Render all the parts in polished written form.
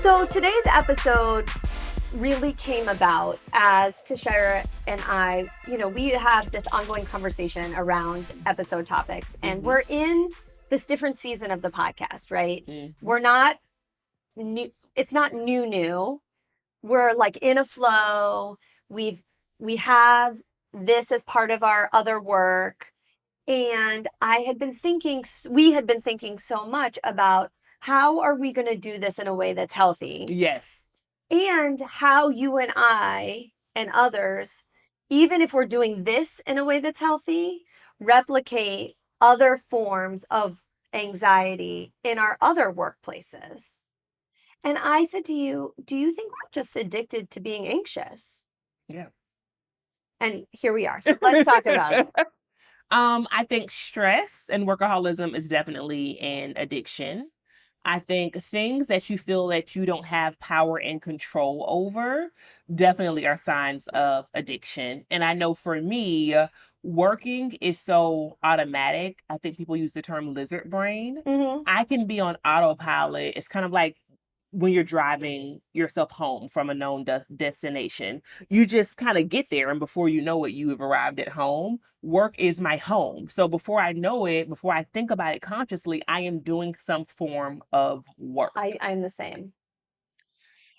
So today's episode really came about as Tashira and I, we have this ongoing conversation around episode topics, and we're in this different season of the podcast, right? We're not new. It's not new. We're like in a flow. We have this as part of our other work. And we had been thinking so much about how are we going to do this in a way that's healthy? Yes. And how you and I and others, even if we're doing this in a way that's healthy, replicate other forms of anxiety in our other workplaces. And I said to you, do you think we're just addicted to being anxious? Yeah. And here we are. So let's talk about it. I think stress and workaholism is definitely an addiction. I think things that you feel that you don't have power and control over definitely are signs of addiction. And I know for me, working is so automatic. I think people use the term lizard brain. I can be on autopilot. It's kind of like when you're driving yourself home from a known destination, you just kind of get there, and before you know it, you have arrived at home. Work is my home. So before I know it, before I think about it consciously, I am doing some form of work. I'm the same.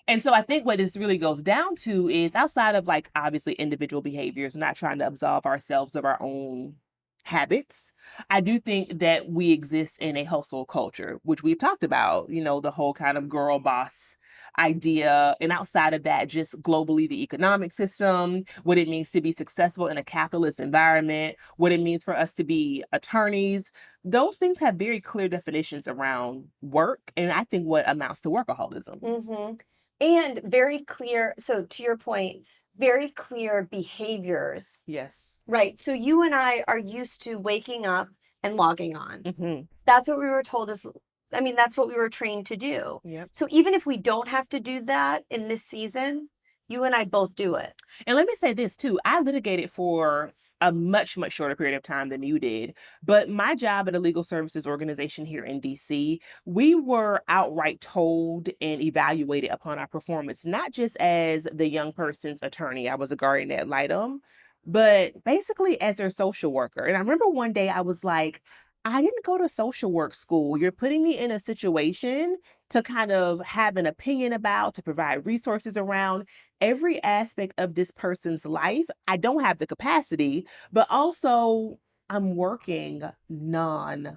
And so I think what this really goes down to is, outside of like obviously individual behaviors, not trying to absolve ourselves of our own habits, I do think that we exist in a hustle culture, which we've talked about, the whole kind of girl boss idea. And outside of that, just globally, the economic system, what it means to be successful in a capitalist environment, what it means for us to be attorneys. Those things have very clear definitions around work. And I think what amounts to workaholism. And very clear, so to your point, very clear behaviors. Yes. Right. So you and I are used to waking up and logging on. That's what we were told that's what we were trained to do. Yep. So even if we don't have to do that in this season, you and I both do it. And let me say this too. I litigated for a much, much shorter period of time than you did. But my job at a legal services organization here in DC, we were outright told and evaluated upon our performance, not just as the young person's attorney. I was a guardian ad litem, but basically as their social worker. And I remember one day I was like, I didn't go to social work school. You're putting me in a situation to kind of have an opinion about, to provide resources around every aspect of this person's life. I don't have the capacity, but also I'm working non-stop.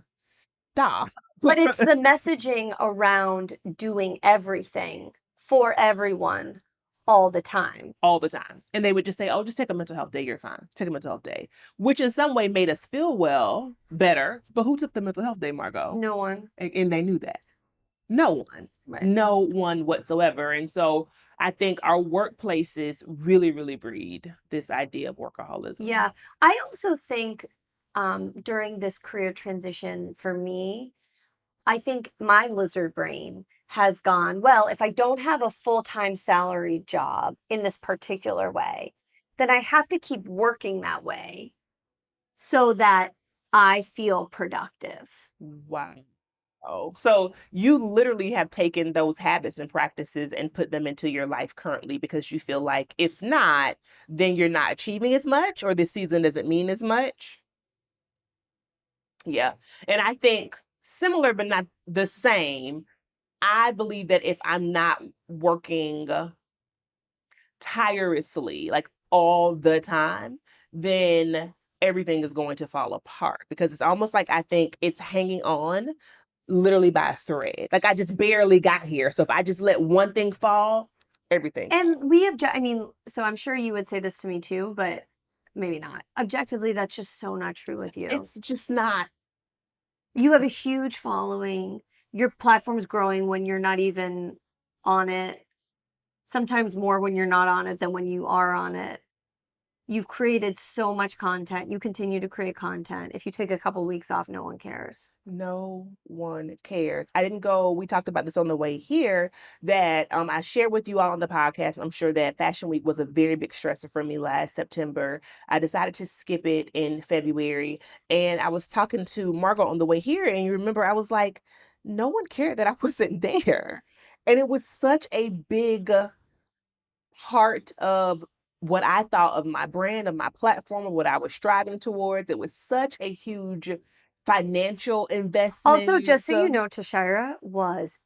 But it's the messaging around doing everything for everyone all the time. All the time. And they would just say, oh, just take a mental health day. You're fine. Take a mental health day, which in some way made us feel better. But who took the mental health day, Margo? No one. And they knew that. No one. Right. No one whatsoever. And so I think our workplaces really, really breed this idea of workaholism. Yeah. I also think during this career transition for me, I think my lizard brain has gone, well, if I don't have a full-time salary job in this particular way, then I have to keep working that way so that I feel productive. Wow. Oh, so you literally have taken those habits and practices and put them into your life currently because you feel like if not, then you're not achieving as much, or this season doesn't mean as much. Yeah. And I think similar, but not the same. I believe that if I'm not working tirelessly, like all the time, then everything is going to fall apart, because it's almost like I think it's hanging on literally by a thread. Like I just barely got here. So if I just let one thing fall, everything. And so I'm sure you would say this to me too, but maybe not. Objectively, that's just so not true with you. It's just not. You have a huge following. Your platform's growing when you're not even on it. Sometimes more when you're not on it than when you are on it. You've created so much content. You continue to create content. If you take a couple weeks off, no one cares. No one cares. I didn't go, we talked about this on the way here, that I shared with you all on the podcast. I'm sure that Fashion Week was a very big stressor for me last September. I decided to skip it in February. And I was talking to Margo on the way here, and you remember I was like, no one cared that I wasn't there. And it was such a big part of what I thought of my brand, of my platform, of what I was striving towards. It was such a huge financial investment. Also, just so you know, Tashira was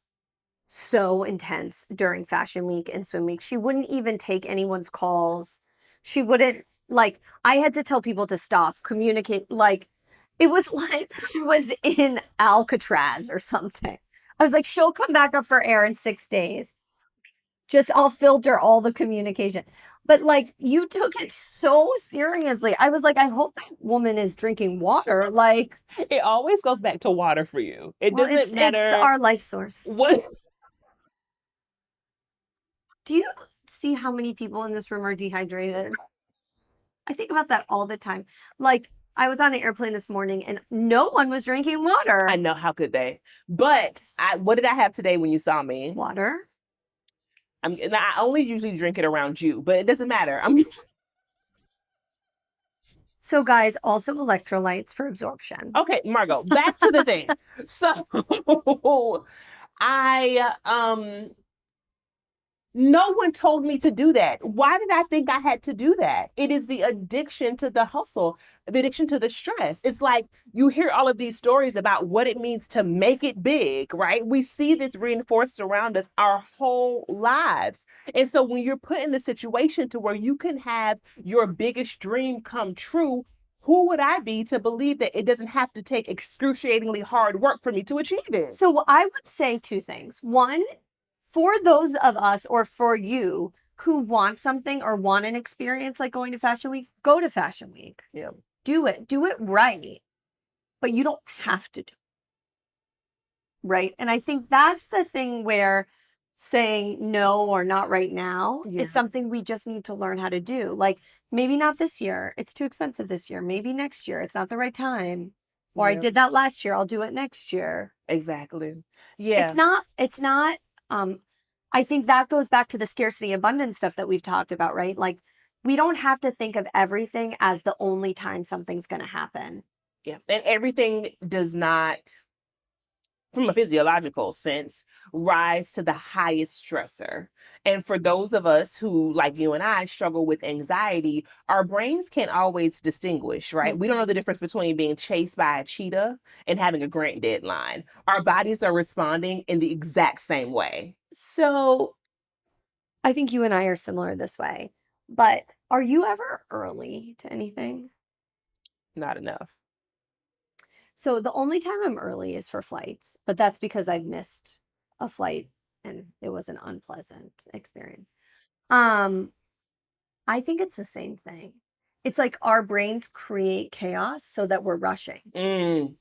so intense during Fashion Week and Swim Week. She wouldn't even take anyone's calls. She wouldn't, like, I had to tell people to stop, communicate. Like, it was like she was in Alcatraz or something. I was like, she'll come back up for air in 6 days. Just I'll filter all the communication. But like you took it so seriously. I was like, I hope that woman is drinking water. Like it always goes back to water for you. It doesn't matter. It's our life source. What? Do you see how many people in this room are dehydrated? I think about that all the time. Like I was on an airplane this morning and no one was drinking water. I know, how could they? But what did I have today when you saw me? Water. I only usually drink it around you, but it doesn't matter. So guys, also electrolytes for absorption. Okay, Margo, back to the thing. So I no one told me to do that. Why did I think I had to do that? It is the addiction to the hustle, the addiction to the stress. It's like you hear all of these stories about what it means to make it big, right? We see this reinforced around us our whole lives. And so when you're put in the situation to where you can have your biggest dream come true, who would I be to believe that it doesn't have to take excruciatingly hard work for me to achieve it? So I would say two things. One, for those of us or for you who want something or want an experience like going to Fashion Week, go to Fashion Week. Yeah. Do it right. But you don't have to do it. Right? And I think that's the thing where saying no or not right now is something we just need to learn how to do. Like maybe not this year. It's too expensive this year. Maybe next year. It's not the right time. Or I did that last year. I'll do it next year. Exactly. Yeah. It's not I think that goes back to the scarcity abundance stuff that we've talked about, right? Like we don't have to think of everything as the only time something's going to happen. Yeah. And everything does not, from a physiological sense, rise to the highest stressor. And for those of us who, like you and I, struggle with anxiety, our brains can't always distinguish, right? Mm-hmm. We don't know the difference between being chased by a cheetah and having a grant deadline. Our bodies are responding in the exact same way. So I think you and I are similar this way. But are you ever early to anything? Not enough. So the only time I'm early is for flights, but that's because I've missed a flight and it was an unpleasant experience. I think it's the same thing. It's like our brains create chaos so that we're rushing.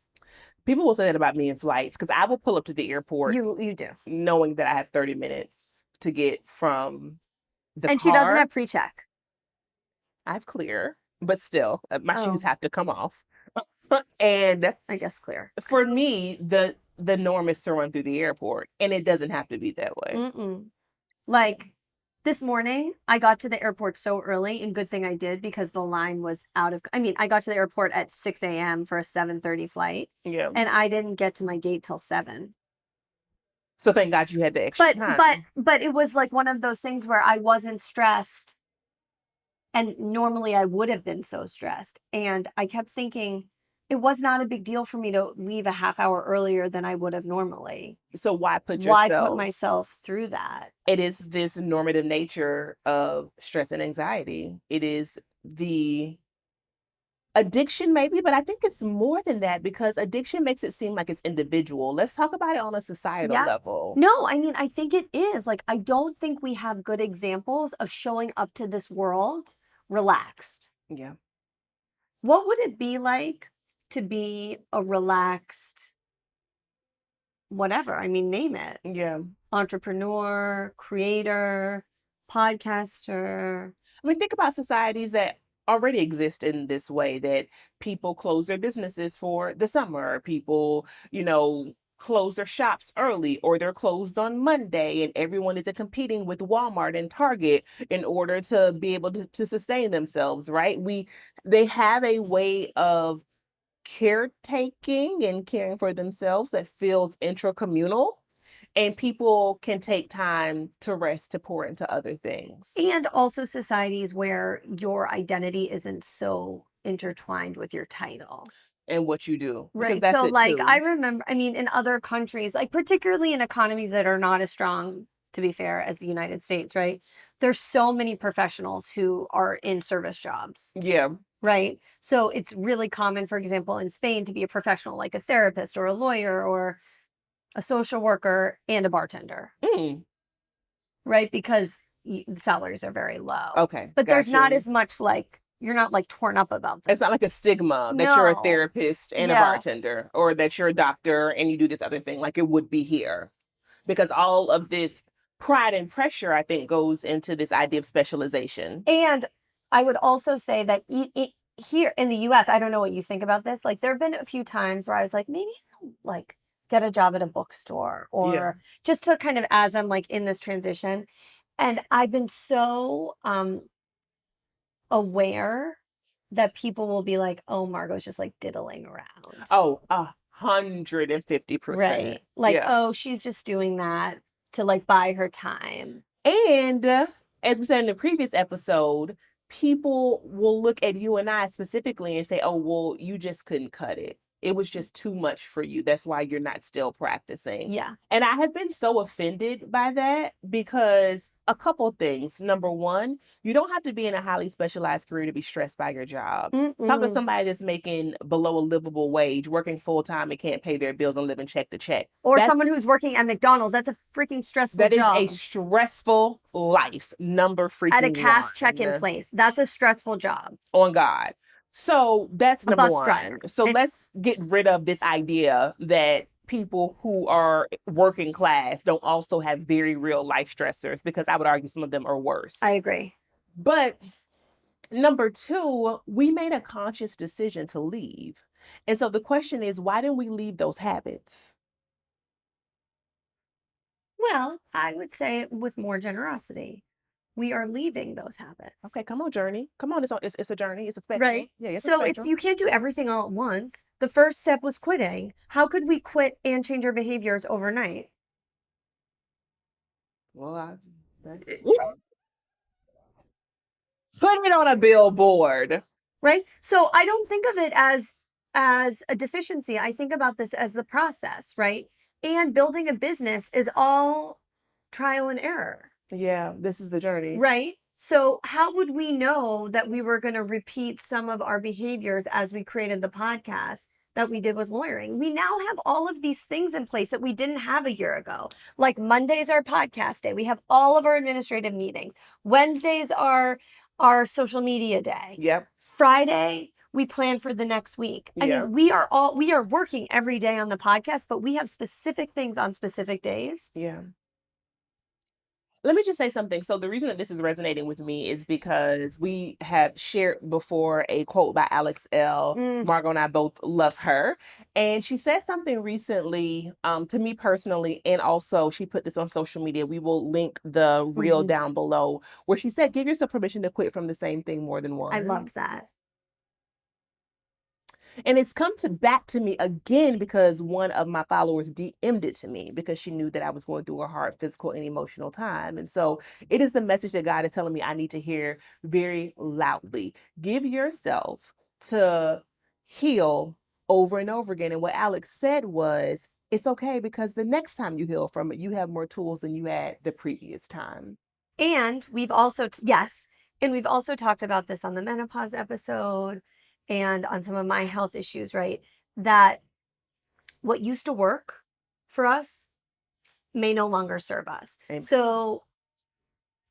People will say that about me in flights because I will pull up to the airport. You do. Knowing that I have 30 minutes to get from the car. And she doesn't have pre-check. I have clear, but still, my shoes have to come off. And I guess clear. For me, the norm is to run through the airport, and it doesn't have to be that way. Like this morning, I got to the airport so early, and good thing I did because the line was out of. I mean, I got to the airport at 6 a.m. for a 7:30 flight. Yeah, and I didn't get to my gate till 7. So thank God you had the extra time. But it was like one of those things where I wasn't stressed, and normally I would have been so stressed, and I kept thinking. It was not a big deal for me to leave a half hour earlier than I would have normally. So why put myself through that? It is this normative nature of stress and anxiety. It is the addiction maybe, but I think it's more than that because addiction makes it seem like it's individual. Let's talk about it on a societal level. No, I mean, I think it is. Like, I don't think we have good examples of showing up to this world relaxed. Yeah. What would it be like to be a relaxed, whatever, I mean, name it. Yeah. Entrepreneur, creator, podcaster. I mean, think about societies that already exist in this way, that people close their businesses for the summer. People, close their shops early, or they're closed on Monday, and everyone is competing with Walmart and Target in order to be able to sustain themselves, right? They have a way of caretaking and caring for themselves that feels intracommunal. And people can take time to rest, to pour into other things. And also societies where your identity isn't so intertwined with your title. And what you do. Right. That's So, it like, too. I remember, I mean, in other countries, like, particularly in economies that are not as strong, to be fair, as the United States, right? There's so many professionals who are in service jobs. Yeah. Right. So, it's really common, for example, in Spain to be a professional, like a therapist or a lawyer or a social worker and a bartender. Right. Because the salaries are very low. Okay. But there's not as much like, you're not like torn up about that. It's not like a stigma that you're a therapist and a bartender, or that you're a doctor and you do this other thing like it would be here. Because all of this pride and pressure, I think, goes into this idea of specialization. And I would also say that here in the US, I don't know what you think about this. Like, there have been a few times where I was like, maybe I'll like get a job at a bookstore or just to kind of, as I'm like in this transition. And I've been so aware that people will be like, oh, Margo's just like diddling around. Oh, 150%. Right. Like, oh, she's just doing that to like buy her time. And as we said in the previous episode, people will look at you and I specifically and say, oh, well, you just couldn't cut it. It was just too much for you. That's why you're not still practicing. Yeah. And I have been so offended by that because a couple things. Number one, you don't have to be in a highly specialized career to be stressed by your job. Talk to somebody that's making below a livable wage, working full time and can't pay their bills and living check to check. Or someone who's working at McDonald's. That's a freaking stressful job. That is a stressful life. Number freaking at a cash one. check-in place. That's a stressful job. On God. So that's number one. Driver. So let's get rid of this idea that people who are working class don't also have very real life stressors, because I would argue some of them are worse. I agree. But number two, we made a conscious decision to leave. And so the question is, why didn't we leave those habits? Well, I would say with more generosity. We are leaving those habits. Okay, come on, journey. Come on, it's a journey. It's a spectrum. Right. Yeah, it's so a spectrum. you can't do everything all at once. The first step was quitting. How could we quit and change our behaviors overnight? Well, put it on a billboard. Right. So I don't think of it as a deficiency. I think about this as the process, right? And building a business is all trial and error. Yeah, this is the journey. Right. So how would we know that we were going to repeat some of our behaviors as we created the podcast that we did with lawyering? We now have all of these things in place that we didn't have a year ago. Like Monday's our podcast day. We have all of our administrative meetings. Wednesdays are our social media day. Yep. Friday, we plan for the next week. I mean, we are working every day on the podcast, but we have specific things on specific days. Yeah. Let me just say something. So the reason that this is resonating with me is because we have shared before a quote by Alex L. Margo and I both love her. And she said something recently to me personally, and also she put this on social media. We will link the reel down below, where she said, give yourself permission to quit from the same thing more than once. I loved that. And it's come back to me again because one of my followers DM'd it to me because she knew that I was going through a hard physical and emotional time. And so it is the message that God is telling me I need to hear very loudly. Give yourself to heal over and over again. And what Alex said was, it's okay, because the next time you heal from it, you have more tools than you had the previous time. And we've also, and we've also talked about this on the menopause episode and on some of my health issues, right? That what used to work for us may no longer serve us. Amen. So,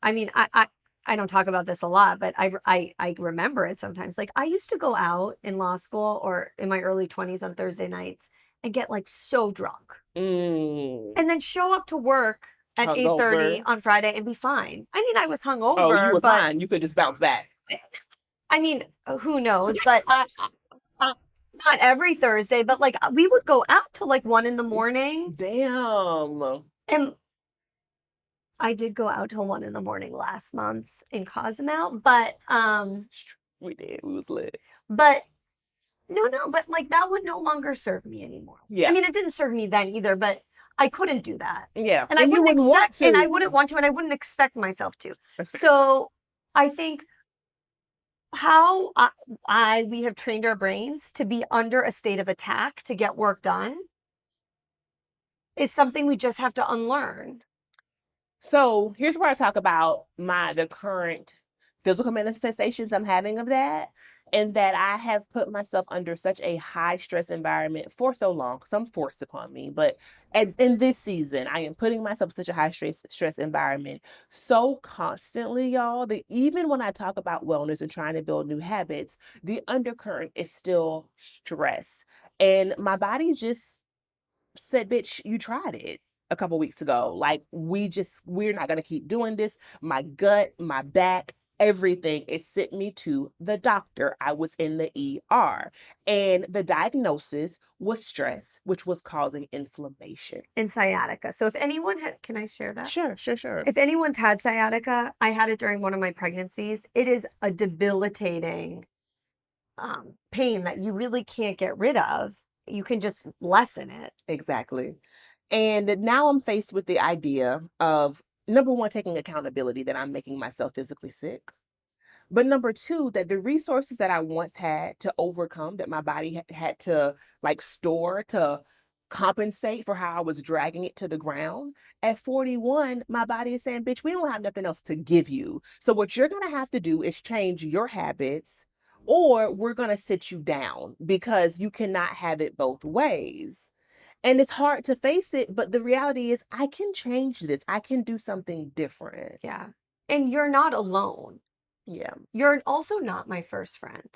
I mean, I don't talk about this a lot, but I remember it sometimes. Like, I used to go out in law school or in my early 20s on Thursday nights and get like so drunk. And then show up to work at 8:30 on Friday and be fine. I mean, I was hungover. Oh, you were fine. You could just bounce back. I mean, who knows? But not every Thursday. But like, we would go out till like 1 a.m. Damn. And I did go out till 1 a.m. last month in Cozumel. But we did. We was lit. But no. But like, that would no longer serve me anymore. Yeah. I mean, it didn't serve me then either. But I couldn't do that. Yeah. And I you wouldn't wouldn't want expect, and I to. wouldn't want to, and I wouldn't expect myself to. That's fair. So I think how we have trained our brains to be under a state of attack to get work done is something we just have to unlearn. So here's where I talk about the current physical manifestations I'm having of that, and that I have put myself under such a high stress environment for so long, some forced upon me, but in this season, I am putting myself in such a high stress environment so constantly, y'all, that even when I talk about wellness and trying to build new habits, the undercurrent is still stress. And my body just said, bitch, you tried it a couple weeks ago. Like, we're not going to keep doing this. My gut, my back, everything, it sent me to the doctor. I was in the ER, and the diagnosis was stress, which was causing inflammation. And sciatica. So if anyone can I share that? Sure. If anyone's had sciatica, I had it during one of my pregnancies. It is a debilitating pain that you really can't get rid of. You can just lessen it. Exactly. And now I'm faced with the idea of, number one, taking accountability that I'm making myself physically sick. But number two, that the resources that I once had to overcome, that my body had to like store to compensate for how I was dragging it to the ground. At 41, my body is saying, bitch, we don't have nothing else to give you. So what you're going to have to do is change your habits, or we're going to sit you down, because you cannot have it both ways. And it's hard to face it, but the reality is I can change this. I can do something different. Yeah. And you're not alone. Yeah. You're also not my first friend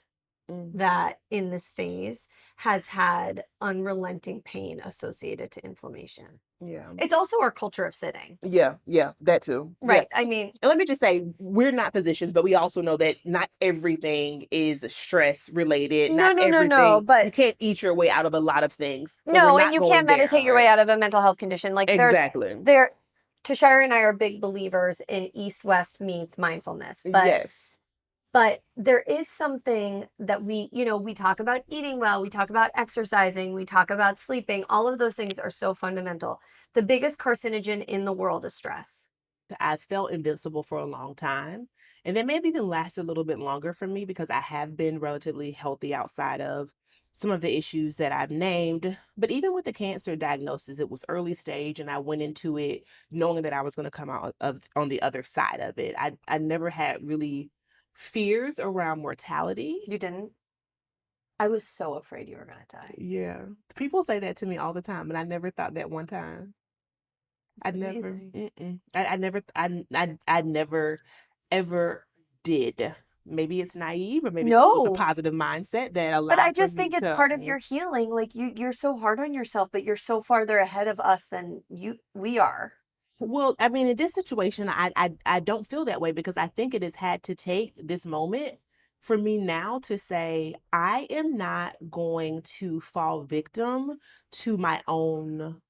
Mm. that in this phase has had unrelenting pain associated to inflammation. Yeah. It's also our culture of sitting. Yeah, that too. Right. Yeah. I mean, And let me just say, we're not physicians, but we also know that not everything is stress related. No, Not everything. no, but you can't eat your way out of a lot of things. So no, we're and not you going can't meditate there, your way right? out of a mental health condition. Like Exactly. Tashira and I are big believers in East-West meets mindfulness. Yes. But there is something that we talk about eating well, we talk about exercising, we talk about sleeping. All of those things are so fundamental. The biggest carcinogen in the world is stress. I felt invincible for a long time. And then maybe even lasted a little bit longer for me, because I have been relatively healthy outside of some of the issues that I've named. But even with the cancer diagnosis, it was early stage, and I went into it knowing that I was going to come out on the other side of it. I never had really fears around mortality. You didn't? I was so afraid you were going to die. Yeah. People say that to me all the time, and I never thought that one time. I never ever did. Maybe it's naive, or maybe it was a No. positive mindset that allowed. But I for just me think it's to- part of your healing. Like you're so hard on yourself, but you're so farther ahead of us than we are. Well, I mean, in this situation, I don't feel that way, because I think it has had to take this moment for me now to say, I am not going to fall victim to my own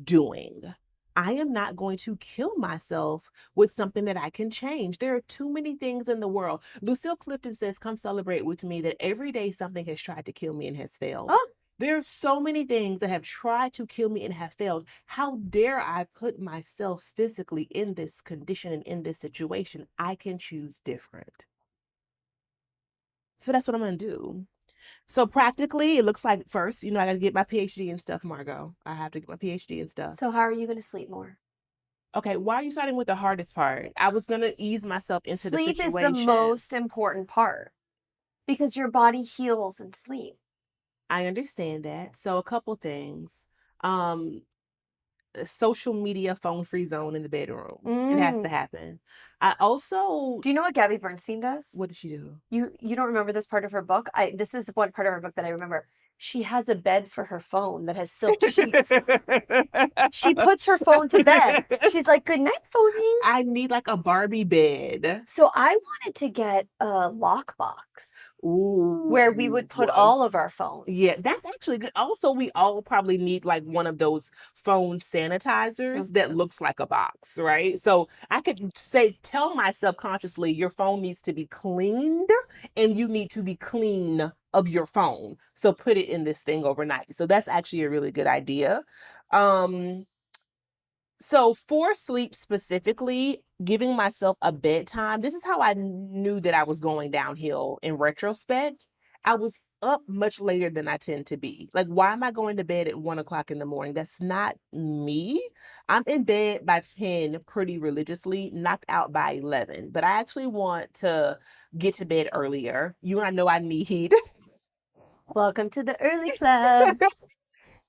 doing. I am not going to kill myself with something that I can change. There are too many things in the world. Lucille Clifton says, come celebrate with me that every day something has tried to kill me and has failed. Oh. There are so many things that have tried to kill me and have failed. How dare I put myself physically in this condition and in this situation? I can choose different. So that's what I'm going to do. So practically, it looks like first, I got to get my PhD and stuff, Margo. I have to get my PhD and stuff. So how are you going to sleep more? Okay, why are you starting with the hardest part? I was going to ease myself into the situation. Sleep is the most important part because your body heals in sleep. I understand that. So a couple things. Social media phone-free zone in the bedroom. It has to happen. I also... Do you know what Gabby Bernstein does? What did she do? You don't remember this part of her book? This is one part of her book that I remember. She has a bed for her phone that has silk sheets. She puts her phone to bed. She's like, good night, phony. I need like a Barbie bed. So I wanted to get a lockbox. Ooh, where we would put all of our phones. Yeah, that's actually good. Also, we all probably need like one of those phone sanitizers that looks like a box, right? So I could tell myself consciously, your phone needs to be cleaned and you need to be clean of your phone. So put it in this thing overnight. So that's actually a really good idea. So for sleep specifically, giving myself a bedtime, this is how I knew that I was going downhill in retrospect. I was up much later than I tend to be. Like, why am I going to bed at 1 o'clock in the morning? That's not me. I'm in bed by 10 pretty religiously, knocked out by 11. But I actually want to get to bed earlier. You and I know I need. Welcome to the early club.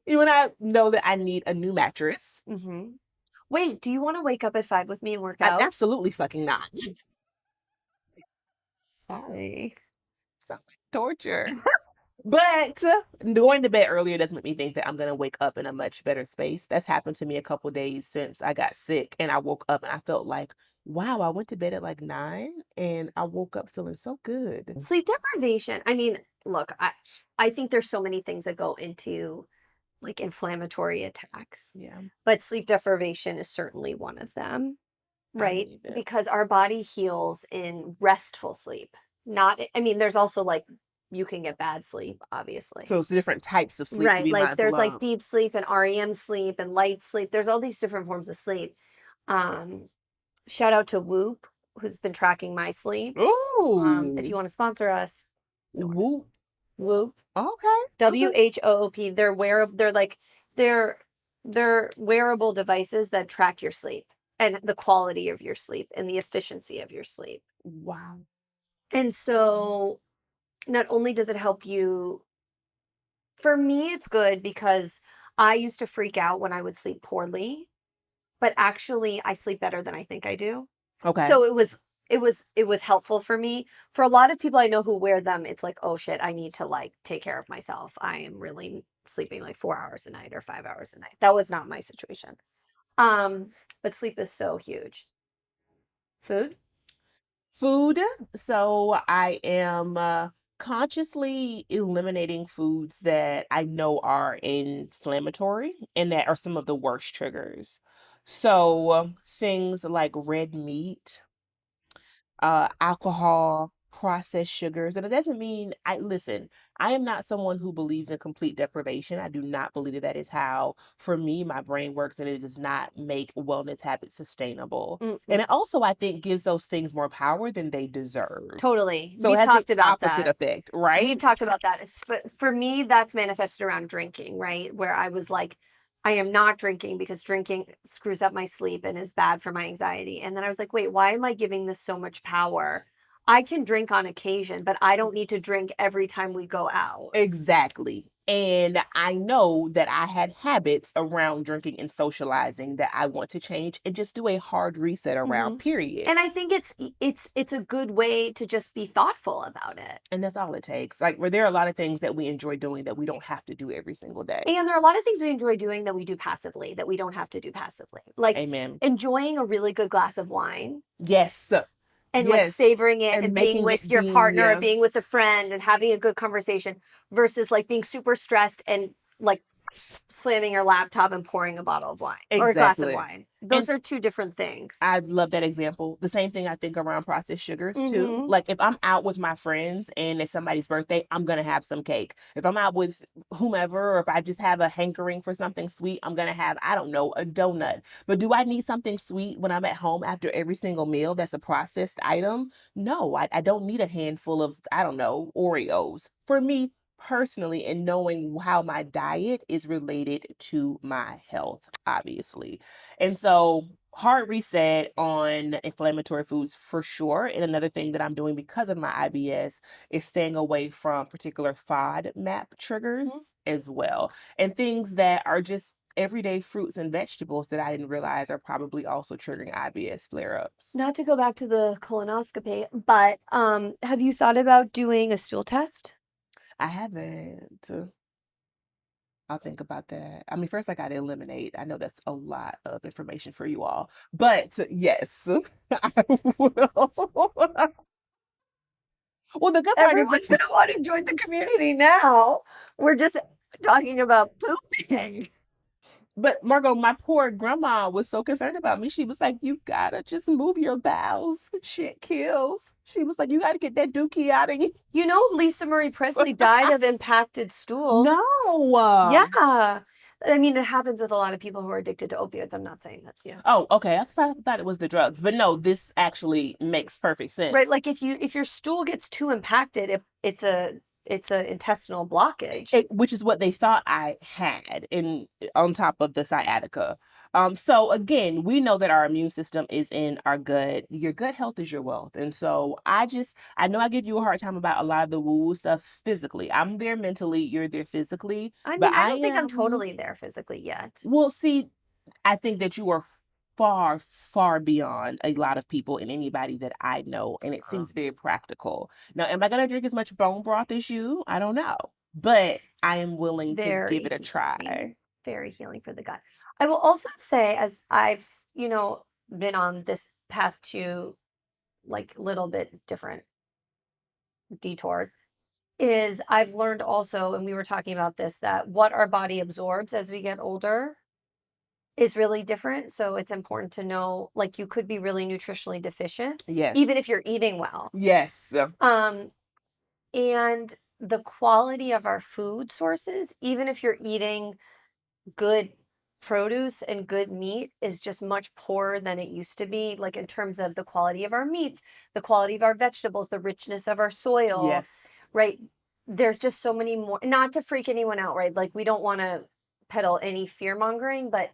You and I know that I need a new mattress. Mm-hmm. Wait, do you want to wake up at 5 with me and work out? Absolutely fucking not. Sorry. Sounds like torture. But going to bed earlier does make me think that I'm going to wake up in a much better space. That's happened to me a couple days since I got sick, and I woke up and I felt like, wow, I went to bed at like 9 and I woke up feeling so good. Sleep deprivation. I mean, look, I think there's so many things that go into like inflammatory attacks. Yeah. But sleep deprivation is certainly one of them, right? believe it. Because our body heals in restful sleep. Not, I mean, there's also like you can get bad sleep, obviously. So it's different types of sleep to Right. be Like mindful there's like of. deep sleep and REM sleep and light sleep. There's all these different forms of sleep. Shout out to Whoop, who's been tracking my sleep. Ooh. If you want to sponsor us, Whoop. Whoop. Okay. WHOOP. They're wearable devices that track your sleep and the quality of your sleep and the efficiency of your sleep. Wow. And so not only does it help you, for me, it's good because I used to freak out when I would sleep poorly, but actually I sleep better than I think I do. Okay. So it was helpful for me. For a lot of people I know who wear them, it's like, oh shit, I need to like take care of myself. I am really sleeping like 4 hours a night or 5 hours a night. That was not my situation. But sleep is so huge. Food? Food. So I am consciously eliminating foods that I know are inflammatory and that are some of the worst triggers. So things like red meat, alcohol, processed sugars. And it doesn't mean I am not someone who believes in complete deprivation. I do not believe that that is how, for me, my brain works, and it does not make wellness habits sustainable. Mm-mm. And it also, I think, gives those things more power than they deserve. Totally. So We've it has talked the about opposite that. effect, right? We've talked about that. But for me, that's manifested around drinking, right? Where I was like, I am not drinking because drinking screws up my sleep and is bad for my anxiety. And then I was like, wait, why am I giving this so much power? I can drink on occasion, but I don't need to drink every time we go out. Exactly. And I know that I had habits around drinking and socializing that I want to change and just do a hard reset around, period. And I think it's a good way to just be thoughtful about it. And that's all it takes. Like, where there are a lot of things that we enjoy doing that we don't have to do every single day. And there are a lot of things we enjoy doing that we do passively that we don't have to do passively. Like Amen. enjoying a really good glass of wine. Yes. And like savoring it and being with your partner or being with a friend and having a good conversation versus like being super stressed and like slamming your laptop and pouring a bottle of wine or a glass of wine. Those are two different things. I love that example. The same thing I think around processed sugars too. Like if I'm out with my friends and it's somebody's birthday, I'm going to have some cake. If I'm out with whomever, or if I just have a hankering for something sweet, I'm going to have, I don't know, a donut. But do I need something sweet when I'm at home after every single meal that's a processed item? No, I don't need a handful of, I don't know, Oreos. For me, personally, and knowing how my diet is related to my health, obviously. And so, hard reset on inflammatory foods for sure. And another thing that I'm doing because of my IBS is staying away from particular FODMAP triggers as well. And things that are just everyday fruits and vegetables that I didn't realize are probably also triggering IBS flare-ups. Not to go back to the colonoscopy, but have you thought about doing a stool test? I haven't. I'll think about that. I mean, first I got to eliminate. I know that's a lot of information for you all, but yes, I will. Well, the good part Everyone's is going to want to join the community now. We're just talking about pooping. But Margo, my poor grandma was so concerned about me. She was like, "You gotta just move your bowels. Shit kills." She was like, "You gotta get that dookie out of you." You know, Lisa Marie Presley died of impacted stool. No. Yeah. I mean, it happens with a lot of people who are addicted to opioids. I'm not saying that's you. Oh, okay. I thought it was the drugs, but no, this actually makes perfect sense. Right, like if your stool gets too impacted, it's a intestinal blockage. Which is what they thought I had on top of the sciatica. So again, we know that our immune system is in our gut. Your gut health is your wealth. And so I know I give you a hard time about a lot of the woo stuff physically. I'm there mentally, you're there physically. I mean, But I don't think I'm totally there physically yet. Well, see, I think that you are far, far beyond a lot of people and anybody that I know, and it seems very practical. Now, am I going to drink as much bone broth as you? I don't know, but I am willing to give it a try. Very healing for the gut. I will also say, as I've, been on this path to like little bit different detours, is I've learned also, and we were talking about this, that what our body absorbs as we get older is really different. So it's important to know, like, you could be really nutritionally deficient, Yes. even if you're eating well. Yes. And the quality of our food sources, even if you're eating good produce and good meat, is just much poorer than it used to be, like in terms of the quality of our meats, the quality of our vegetables, the richness of our soil. Yes. Right? There's just so many more, not to freak anyone out, right? Like, we don't want to peddle any fear mongering, but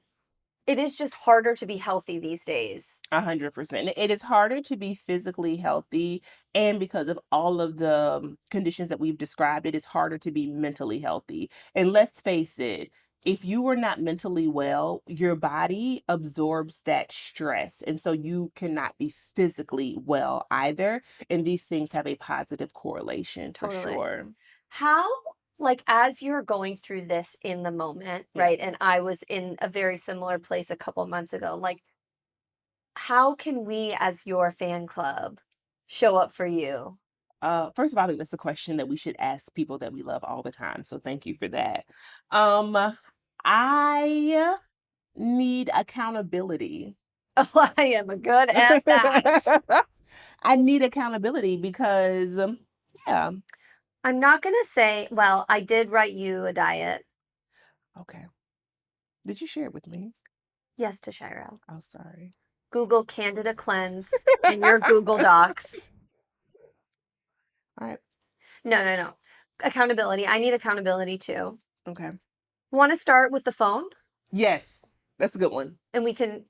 it is just harder to be healthy these days. 100%. It is harder to be physically healthy, and because of all of the conditions that we've described, it is harder to be mentally healthy. And let's face it, if you are not mentally well, your body absorbs that stress, and so you cannot be physically well either. And these things have a positive correlation for sure. How, like, as you're going through this in the moment, right? And I was in a very similar place a couple months ago. Like, how can we, as your fan club, show up for you? First of all, I think that's a question that we should ask people that we love all the time. So thank you for that. I need accountability. Oh, I am good at that. I need accountability because, yeah. I'm not going to say, well, I did write you a diet. Okay. Did you share it with me? Yes, Tashira. Oh, sorry. Google Candida Cleanse in your Google Docs. All right. No. Accountability. I need accountability too. Okay. Want to start with the phone? Yes. That's a good one. And we can,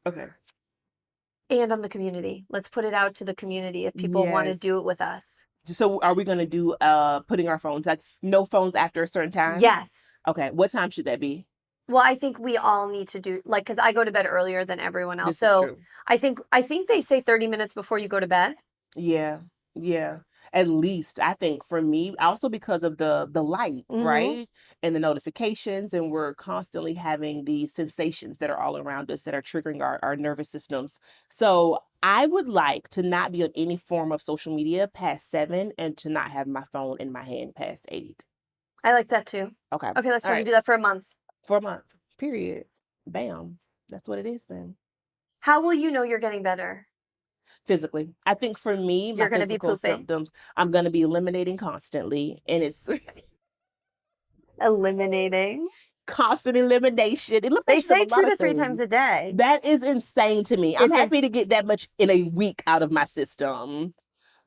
okay. And on the community. Let's put it out to the community if people want to do it with us. So are we going to do putting our phones, like no phones after a certain time? Yes. Okay. What time should that be? Well, I think we all need to do, like, because I go to bed earlier than everyone else. So I think they say 30 minutes before you go to bed. Yeah. At least, I think, for me, also because of the light, right? And the notifications, and we're constantly having these sensations that are all around us that are triggering our nervous systems. So I would like to not be on any form of social media past 7, and to not have my phone in my hand past 8. I like that too. Okay. Okay, let's try to do that for a month. For a month. Period. Bam. That's what it is then. How will you know you're getting better? Physically. I think for me, you're going to be pooping. Symptoms, I'm going to be eliminating constantly, and it's eliminating. Constant elimination. They say 2 to 3 times a day. That is insane to me. I'm happy to get that much in a week out of my system.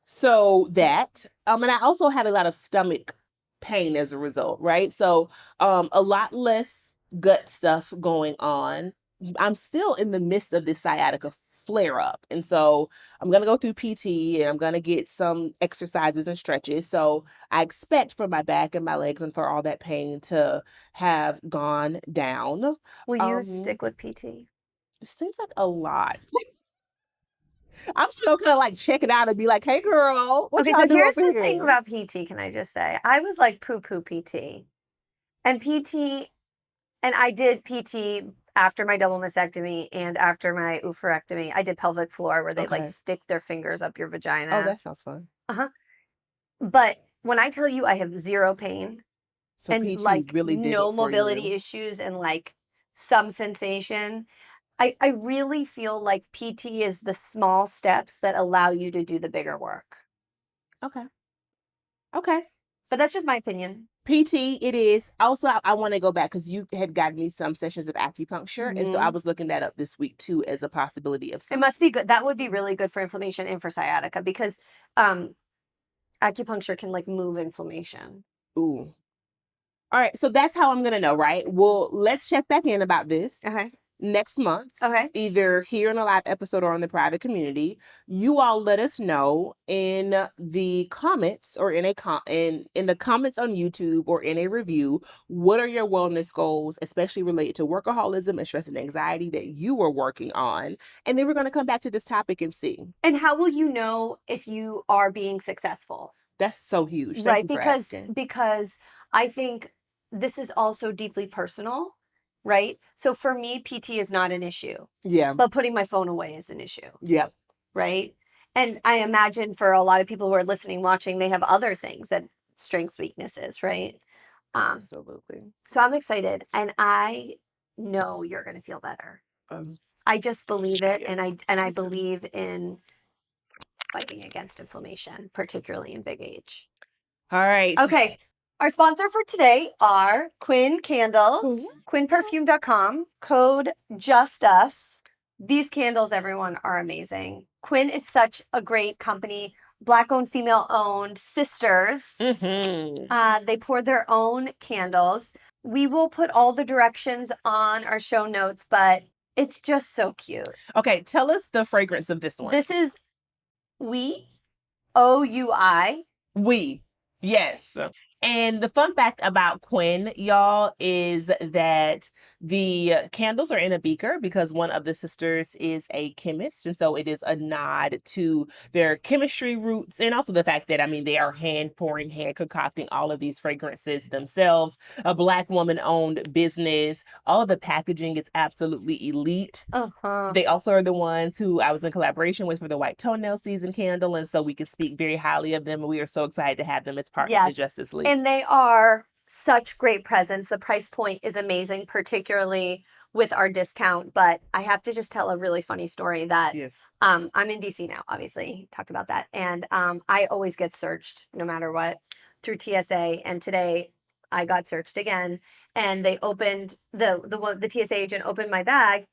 So that, and I also have a lot of stomach pain as a result, right? So a lot less gut stuff going on. I'm still in the midst of this sciatica flare up. And so I'm going to go through PT, and I'm going to get some exercises and stretches. So I expect for my back and my legs and for all that pain to have gone down. Will you stick with PT? It seems like a lot. I'm still kind of like check it out and be like, hey girl, what y'all do here's over the here? thing about PT, can I just say? I was like poo-poo PT. And I did PT after my double mastectomy and after my oophorectomy. I did pelvic floor, where they like stick their fingers up your vagina. Oh, that sounds fun. But when I tell you I have zero pain, so and PT like really no mobility issues and like some sensation, I really feel like PT is the small steps that allow you to do the bigger work. Okay. But that's just my opinion. PT, it is. Also, I want to go back because you had gotten me some sessions of acupuncture. And so I was looking that up this week too as a possibility of It some. must be good. That would be really good for inflammation and for sciatica because acupuncture can like move inflammation. Ooh. All right. So that's how I'm going to know, right? Well, let's check back in about this. Okay. Next month, Okay. either here in a live episode or on the private community. You all let us know in the comments or in the comments on YouTube or in a review, what are your wellness goals, especially related to workaholism and stress and anxiety that you are working on. And then we're going to come back to this topic and see. And how will you know if you are being successful? That's so huge. Thank Right, you for asking. because I think this is also deeply personal, right? So for me, PT is not an issue. Yeah. But putting my phone away is an issue. Yep. Right? And I imagine for a lot of people who are listening, watching, they have other things that strengths, weaknesses, right? Absolutely. So I'm excited, and I know you're going to feel better. I just believe it, and I believe in fighting against inflammation, particularly in big age. All right. Okay. Our sponsor for today are Quinn Candles, QuinnParfum.com, code JustUS. These candles, everyone, are amazing. Quinn is such a great company, Black-owned, female-owned, sisters. They pour their own candles. We will put all the directions on our show notes, but it's just so cute. Okay, tell us the fragrance of this one. This is Oui, OUI. Oui, yes. And the fun fact about Quinn, y'all, is that the candles are in a beaker because one of the sisters is a chemist. And so it is a nod to their chemistry roots and also the fact that, I mean, they are hand pouring, hand concocting all of these fragrances themselves. A Black woman-owned business. All of the packaging is absolutely elite. They also are the ones who I was in collaboration with for the White Toenail Season candle. And so we can speak very highly of them. And we are so excited to have them as part of the Justice League. And they are such great presents. The price point is amazing, particularly with our discount. But I have to just tell a really funny story that I'm in DC now, obviously. Talked about that. And I always get searched no matter what through TSA. And today I got searched again. And they opened, the TSA agent opened my bag.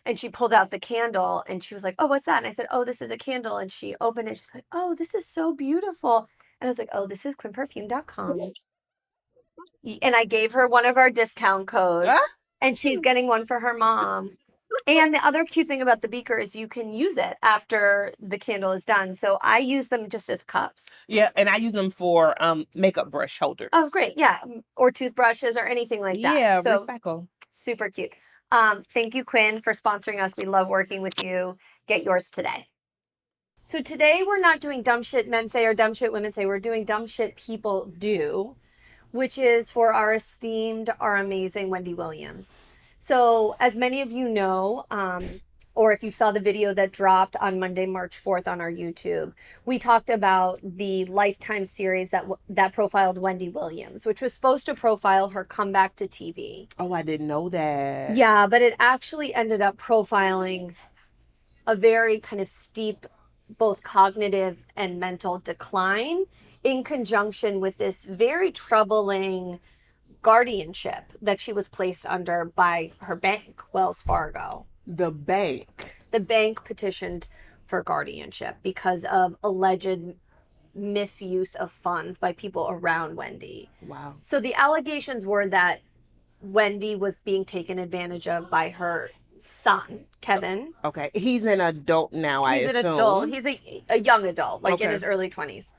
And she pulled out the candle and she was like, "Oh, what's that?" And I said, "Oh, this is a candle." And she opened it. She's like, "Oh, this is so beautiful." And I was like, "Oh, this is QuinnParfum.com." And I gave her one of our discount codes, and she's getting one for her mom. And the other cute thing about the beaker is you can use it after the candle is done. So I use them just as cups. Yeah, and I use them for makeup brush holders. Oh, great. Yeah. Or toothbrushes or anything like that. Yeah, so recycle. Super cute. Thank you, Quinn, for sponsoring us. We love working with you. Get yours today. So today we're not doing dumb shit men say or dumb shit women say. We're doing dumb shit people do, which is for our esteemed, our amazing Wendy Williams. So as many of you know, or if you saw the video that dropped on Monday, March 4th on our YouTube, we talked about the Lifetime series that profiled Wendy Williams, which was supposed to profile her comeback to TV. Oh, I didn't know that. Yeah, but it actually ended up profiling a very kind of steep, both cognitive and mental decline in conjunction with this very troubling guardianship that she was placed under by her bank, Wells Fargo. The bank? The bank petitioned for guardianship because of alleged misuse of funds by people around Wendy. Wow. So the allegations were that Wendy was being taken advantage of by her son, Kevin. Okay. He's an adult now, I assume. He's an adult. He's a young adult, like in his early 20s.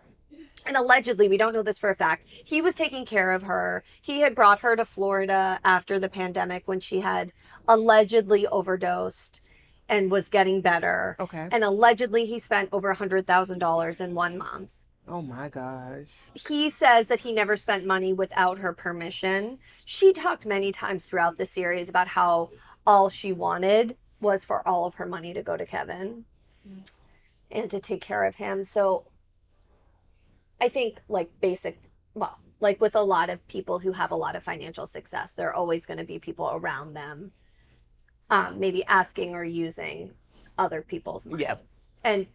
And allegedly, we don't know this for a fact, he was taking care of her. He had brought her to Florida after the pandemic when she had allegedly overdosed and was getting better. Okay. And allegedly, he spent over $100,000 in 1 month. Oh my gosh. He says that he never spent money without her permission. She talked many times throughout the series about how all she wanted was for all of her money to go to Kevin and to take care of him. So I think like with a lot of people who have a lot of financial success, there are always going to be people around them maybe asking or using other people's money. Yep. And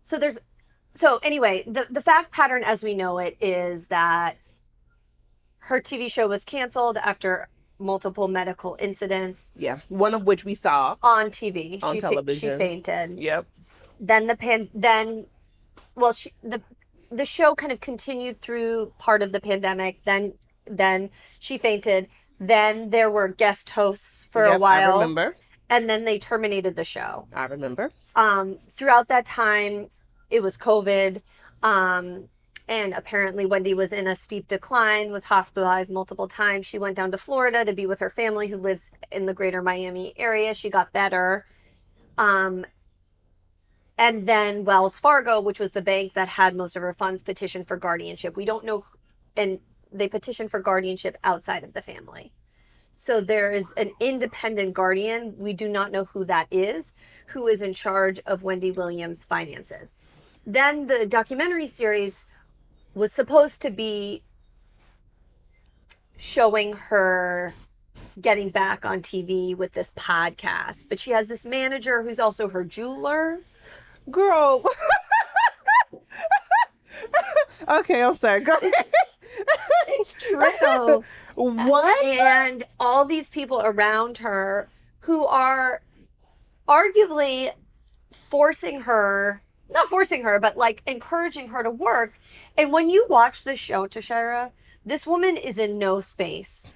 so anyway, the fact pattern as we know it is that her TV show was canceled after multiple medical incidents. Yeah, one of which we saw on TV. On She television. fainted. Yep. Then the show kind of continued through part of the pandemic. Then she fainted. Then there were guest hosts for a while. I remember. And then they terminated the show. I remember. Throughout that time, it was COVID. And apparently Wendy was in a steep decline, was hospitalized multiple times. She went down to Florida to be with her family who lives in the greater Miami area. She got better. And then Wells Fargo, which was the bank that had most of her funds, petitioned for guardianship. We don't know, and they petitioned for guardianship outside of the family. So there is an independent guardian. We do not know who that is, who is in charge of Wendy Williams' finances. Then the documentary series was supposed to be showing her getting back on TV with this podcast. But she has this manager who's also her jeweler. Girl. Okay, I'm sorry. Go ahead. It's true. What? And all these people around her who are arguably not forcing her, but like encouraging her to work. And when you watch the show, Tashira, this woman is in no space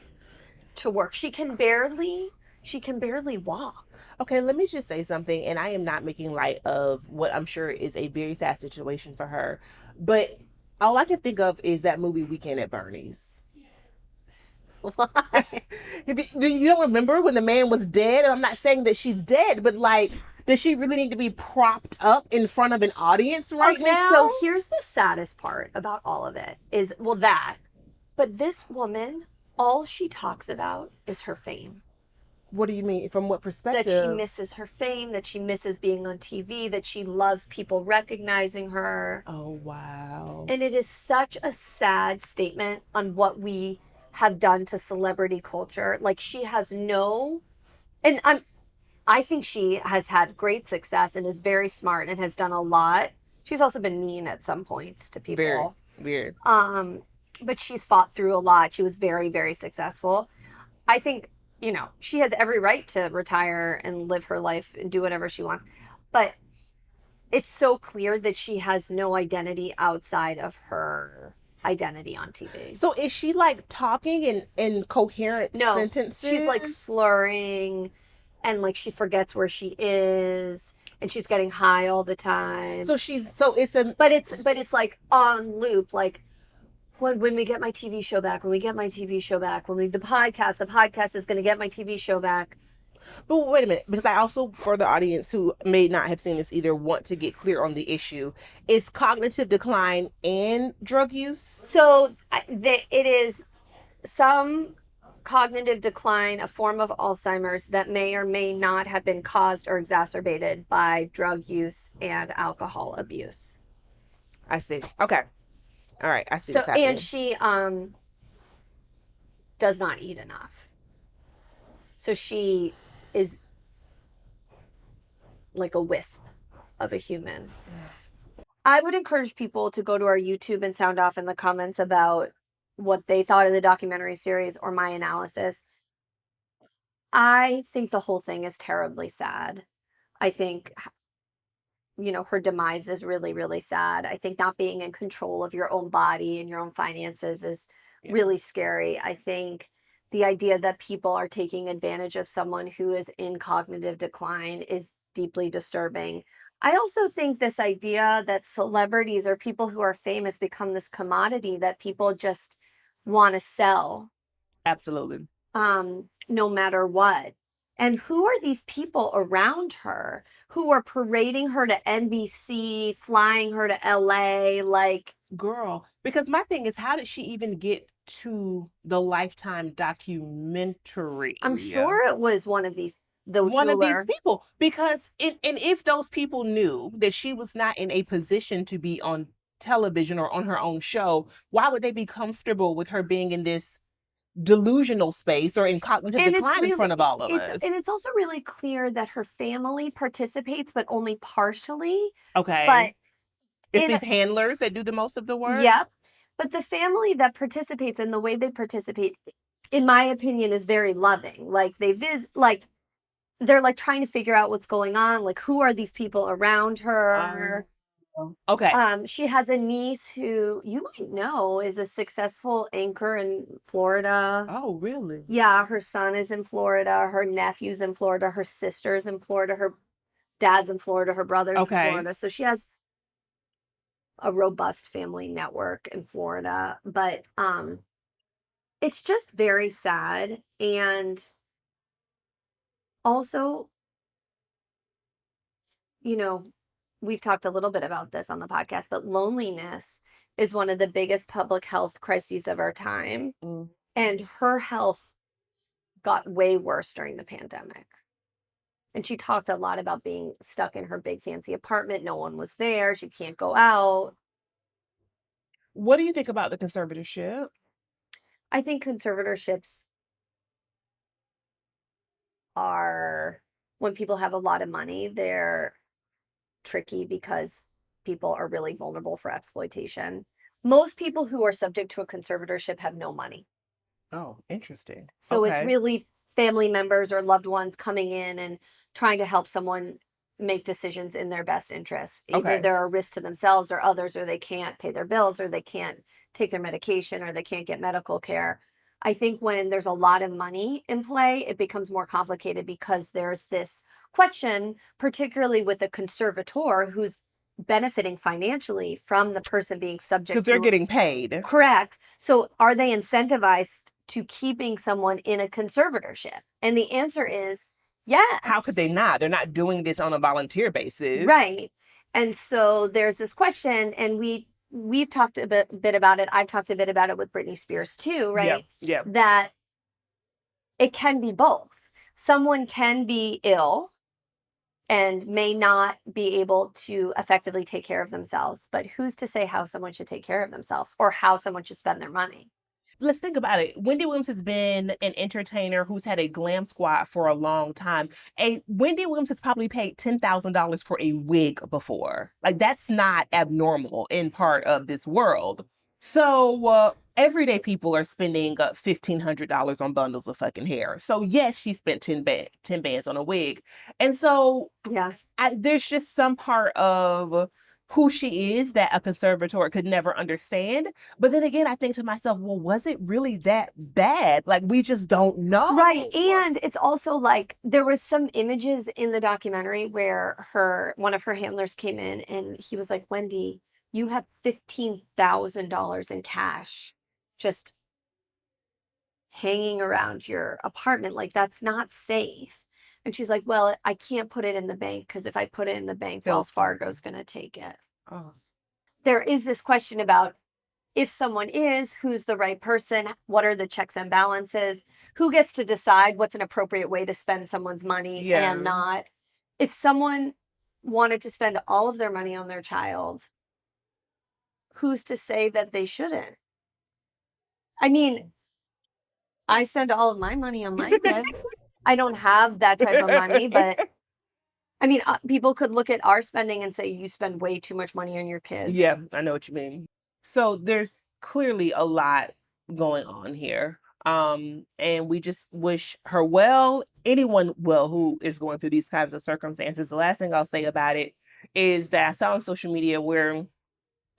to work. She can barely walk. Okay, let me just say something, and I am not making light of what I'm sure is a very sad situation for her, but all I can think of is that movie Weekend at Bernie's. Why? You don't remember when the man was dead? And I'm not saying that she's dead, but like, does she really need to be propped up in front of an audience right now? So here's the saddest part about all of it is, well, that. But this woman, all she talks about is her fame. What do you mean? From what perspective? That she misses her fame, that she misses being on TV, that she loves people recognizing her. Oh, wow. And it is such a sad statement on what we have done to celebrity culture. Like, she has no... And I think she has had great success and is very smart and has done a lot. She's also been mean at some points to people. Very weird. But she's fought through a lot. She was very, very successful. I think, she has every right to retire and live her life and do whatever she wants. But it's so clear that she has no identity outside of her identity on TV. So is she like talking in coherent sentences? She's like slurring. And like she forgets where she is, and she's getting high all the time. But it's like on loop. Like when we get my TV show back, the podcast is going to get my TV show back. But wait a minute, because I also, for the audience who may not have seen this either, want to get clear on the issue. Is cognitive decline and drug use? So it is some cognitive decline, a form of Alzheimer's that may or may not have been caused or exacerbated by drug use and alcohol abuse. I see. Okay. All right. I see what's happening. And she does not eat enough. So she is like a wisp of a human. I would encourage people to go to our YouTube and sound off in the comments about what they thought of the documentary series or my analysis. I think the whole thing is terribly sad. I think, her demise is really, really sad. I think not being in control of your own body and your own finances is really scary. I think the idea that people are taking advantage of someone who is in cognitive decline is deeply disturbing. I also think this idea that celebrities or people who are famous become this commodity that people just want to sell. Absolutely. No matter what. And who are these people around her who are parading her to NBC, flying her to LA? Like, girl, because my thing is, how did she even get to the Lifetime documentary? I'm sure it was one of these people, because if those people knew that she was not in a position to be on television or on her own show, why would they be comfortable with her being in this delusional space or in cognitive decline in front of all of us? And it's also really clear that her family participates, but only partially. Okay. But it's these handlers that do the most of the work? Yep. But the family that participates and the way they participate, in my opinion, is very loving. Like they're like trying to figure out what's going on. Like, who are these people around her? Okay. She has a niece who you might know is a successful anchor in Florida. Oh, really? Yeah, her son is in Florida, her nephew's in Florida, her sister's in Florida, her dad's in Florida, her brother's in Okay. Florida. So she has a robust family network in Florida. But it's just very sad. And also, you know, we've talked a little bit about this on the podcast, but loneliness is one of the biggest public health crises of our time. Mm. And her health got way worse during the pandemic. And she talked a lot about being stuck in her big fancy apartment. No one was there. She can't go out. What do you think about the conservatorship? I think conservatorships are, when people have a lot of money, they're tricky because people are really vulnerable for exploitation. Most people who are subject to a conservatorship have no money. Oh, interesting. So it's really family members or loved ones coming in and trying to help someone make decisions in their best interest. Either Okay. they're a risk to themselves or others, or they can't pay their bills, or they can't take their medication, or they can't get medical care. I think when there's a lot of money in play, it becomes more complicated because there's this question, particularly with a conservator who's benefiting financially from the person being subject Because to. they're getting paid. Correct. So are they incentivized to keeping someone in a conservatorship? And the answer is yes. How could they not? They're not doing this on a volunteer basis. Right. And so there's this question, and we've talked a bit about it. I've talked a bit about it with Britney Spears too, right? Yeah. That it can be both. Someone can be ill and may not be able to effectively take care of themselves, but who's to say how someone should take care of themselves or how someone should spend their money? Let's think about it. Wendy Williams has been an entertainer who's had a glam squad for a long time. Wendy Williams has probably paid $10,000 for a wig before. Like, that's not abnormal in part of this world. So everyday people are spending $1,500 on bundles of fucking hair. So yes, she spent 10 bands on a wig. And so Yeah. there's just some part of who she is that a conservator could never understand. But then again, I think to myself, well, was it really that bad? Like, we just don't know. Right. And it's also like there was some images in the documentary where one of her handlers came in and he was like, Wendy, you have $15,000 in cash just hanging around your apartment. Like, that's not safe. And she's like, well, I can't put it in the bank because if I put it in the bank, Wells Fargo's going to take it. Oh. There is this question about if someone is, who's the right person? What are the checks and balances? Who gets to decide what's an appropriate way to spend someone's money and not? If someone wanted to spend all of their money on their child, who's to say that they shouldn't? I mean, I spend all of my money on my kids. I don't have that type of money, but I mean, people could look at our spending and say, you spend way too much money on your kids. Yeah, I know what you mean. So there's clearly a lot going on here. And we just wish her well, anyone well who is going through these kinds of circumstances. The last thing I'll say about it is that I saw on social media where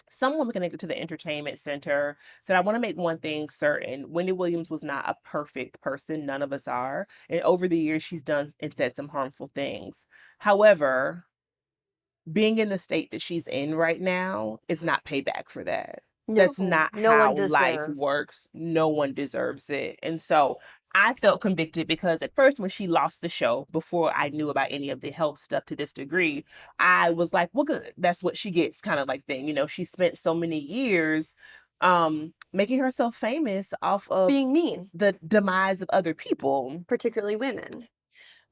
someone connected to the entertainment center said, I want to make one thing certain. Wendy Williams was not a perfect person. None of us are. And over the years, she's done and said some harmful things. However, being in the state that she's in right now is not payback for that. That's not how life works. No one deserves it. And so I felt convicted because at first when she lost the show, before I knew about any of the health stuff to this degree, I was like, well, good. That's what she gets, kind of like thing. You know, she spent so many years making herself famous off of being mean, the demise of other people, particularly women.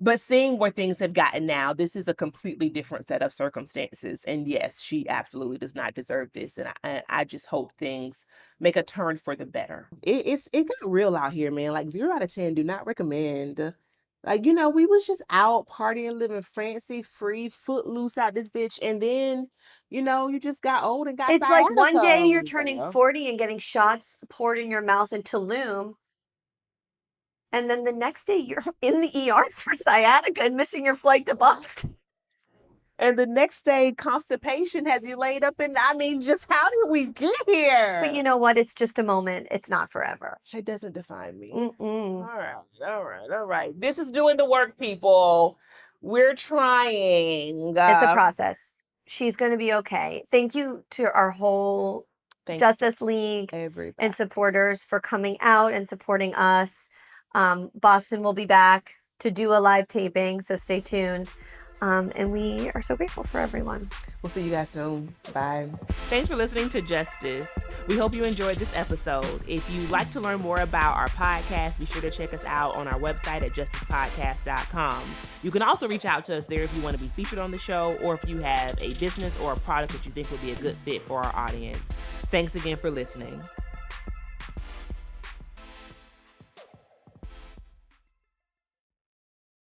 But seeing where things have gotten now, this is a completely different set of circumstances. And yes, she absolutely does not deserve this. And I just hope things make a turn for the better. It got real out here, man. Like 0 out of 10, do not recommend Like, we was just out partying, living fancy, free, footloose out this bitch. And then, you just got old and got It's like one day you're sciatica. turning 40 and getting shots poured in your mouth in Tulum. And then the next day you're in the ER for sciatica and missing your flight to Boston. And the next day, constipation has you laid up just how did we get here? But you know what? It's just a moment. It's not forever. It doesn't define me. Mm-mm. All right. This is doing the work, people. We're trying. It's a process. She's going to be okay. Thank you to our whole Justice League and supporters for coming out and supporting us. Boston will be back to do a live taping, so stay tuned. And we are so grateful for everyone. We'll see you guys soon. Bye. Thanks for listening to Justice. We hope you enjoyed this episode. If you'd like to learn more about our podcast, be sure to check us out on our website at justicepodcast.com. You can also reach out to us there if you want to be featured on the show or if you have a business or a product that you think would be a good fit for our audience. Thanks again for listening.